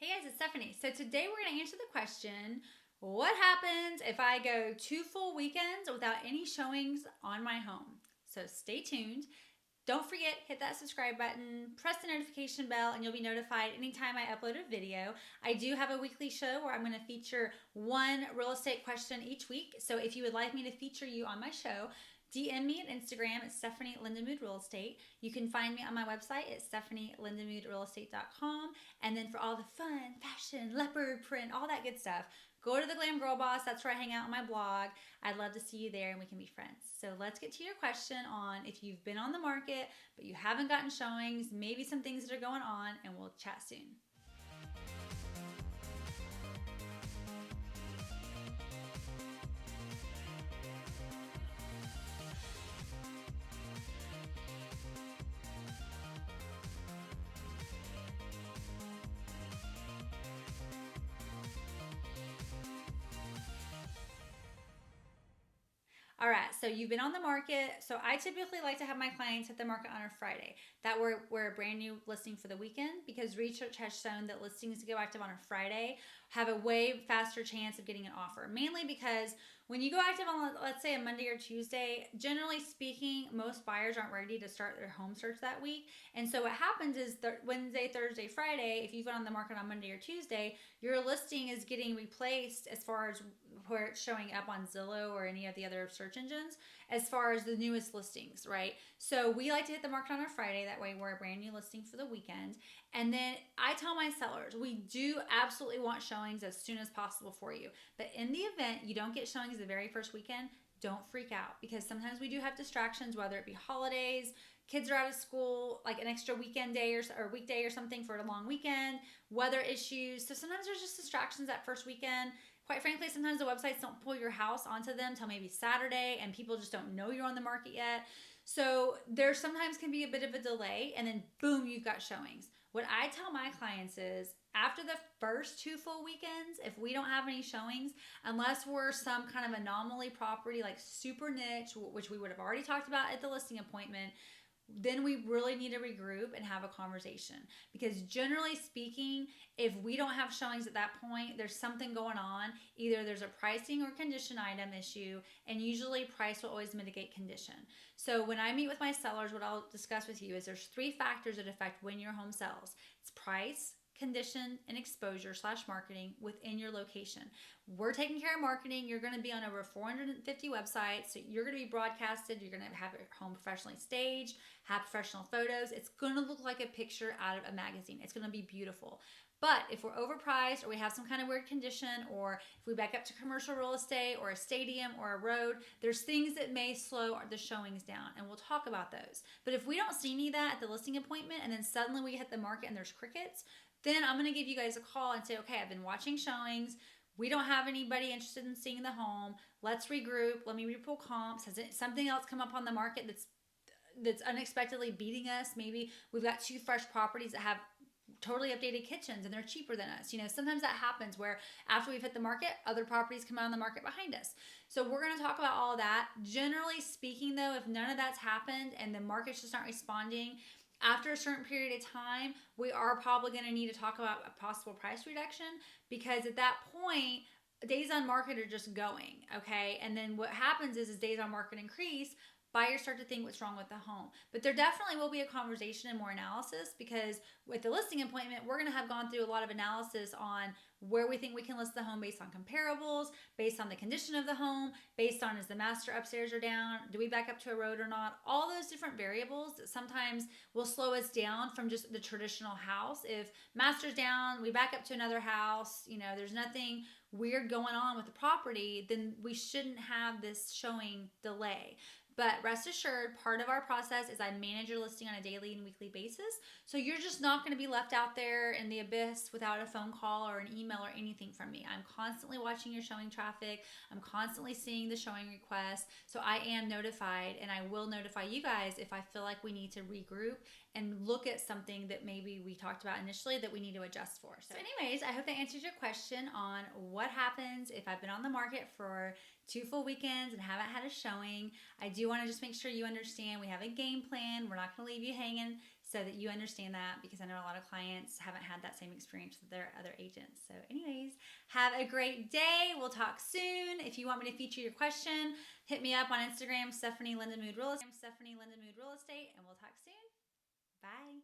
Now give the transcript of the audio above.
Hey guys, it's Stephanie. So today we're going to answer the question, what happens if I go 2 full weekends without any showings on my home? So stay tuned. Don't forget, hit that subscribe button, press the notification bell, and you'll be notified anytime I upload a video. I do have a weekly show where I'm going to feature one real estate question each week. So if you would like me to feature you on my show, DM me on Instagram at Stephanie Lindamood Real Estate. You can find me on my website at StephanieLindamoodRealEstate.com. And then for all the fun, fashion, leopard print, all that good stuff, go to the Glam Girl Boss. That's where I hang out on my blog. I'd love to see you there and we can be friends. So let's get to your question on if you've been on the market, but you haven't gotten showings, maybe some things that are going on, and we'll chat soon. All right, so you've been on the market. So I typically like to have my clients hit the market on a Friday. That we're a brand new listing for the weekend, because research has shown that listings that go active on a Friday have a way faster chance of getting an offer. Mainly because when you go active on, let's say, a Monday or Tuesday, generally speaking, most buyers aren't ready to start their home search that week. And so what happens is Wednesday, Thursday, Friday, if you've been on the market on Monday or Tuesday, your listing is getting replaced as far as where it's showing up on Zillow or any of the other search engines as far as the newest listings, right? So we like to hit the market on a Friday. That way we're a brand new listing for the weekend. And then I tell my sellers, we do absolutely want showings as soon as possible for you. But in the event you don't get showings the very first weekend, don't freak out, because sometimes we do have distractions, whether it be holidays, kids are out of school, like an extra weekend day or weekday or something for a long weekend, weather issues. So sometimes there's just distractions that first weekend. Quite frankly, sometimes the websites don't pull your house onto them till maybe Saturday, and people just don't know you're on the market yet. So there sometimes can be a bit of a delay, and then boom, you've got showings. What I tell my clients is, after the first 2 full weekends, if we don't have any showings, unless we're some kind of anomaly property like super niche, which we would have already talked about at the listing appointment, then we really need to regroup and have a conversation. Because generally speaking, if we don't have showings at that point, there's something going on. Either there's a pricing or condition item issue, and usually price will always mitigate condition. So when I meet with my sellers, what I'll discuss with you is there's 3 factors that affect when your home sells. It's price, condition, and exposure / marketing within your location. We're taking care of marketing. You're going to be on over 450 websites. So you're going to be broadcasted. You're going to have your home professionally staged, have professional photos. It's going to look like a picture out of a magazine. It's going to be beautiful. But if we're overpriced, or we have some kind of weird condition, or if we back up to commercial real estate or a stadium or a road, there's things that may slow the showings down, and we'll talk about those. But if we don't see any of that at the listing appointment, and then suddenly we hit the market and there's crickets, then I'm going to give you guys a call and say, okay, I've been watching showings. We don't have anybody interested in seeing the home. Let's regroup. Let me repull comps. Has something else come up on the market that's unexpectedly beating us? Maybe we've got 2 fresh properties that have totally updated kitchens and they're cheaper than us. Sometimes that happens where after we've hit the market, other properties come out on the market behind us. So we're going to talk about all of that. Generally speaking though, if none of that's happened and the market's just not responding, after a certain period of time, we are probably going to need to talk about a possible price reduction, because at that point, days on market are just going, okay? And then what happens is days on market increase, buyers start to think what's wrong with the home. But there definitely will be a conversation and more analysis, because with the listing appointment, we're going to have gone through a lot of analysis on where we think we can list the home based on comparables, based on the condition of the home, based on is the master upstairs or down, do we back up to a road or not, all those different variables that sometimes will slow us down from just the traditional house. If master's down, we back up to another house, there's nothing weird going on with the property, then we shouldn't have this showing delay. But rest assured, part of our process is I manage your listing on a daily and weekly basis. So you're just not going to be left out there in the abyss without a phone call or an email or anything from me. I'm constantly watching your showing traffic. I'm constantly seeing the showing requests. So I am notified, and I will notify you guys if I feel like we need to regroup and look at something that maybe we talked about initially that we need to adjust for. So anyways, I hope that answers your question on what happens if I've been on the market for 2 full weekends and haven't had a showing. I do want to just make sure you understand we have a game plan. We're not going to leave you hanging. so that you understand that, because I know a lot of clients haven't had that same experience with their other agents. So anyways, have a great day. We'll talk soon. If you want me to feature your question, hit me up on Instagram, Stephanie Lindamood Real Estate, and we'll talk soon. Bye.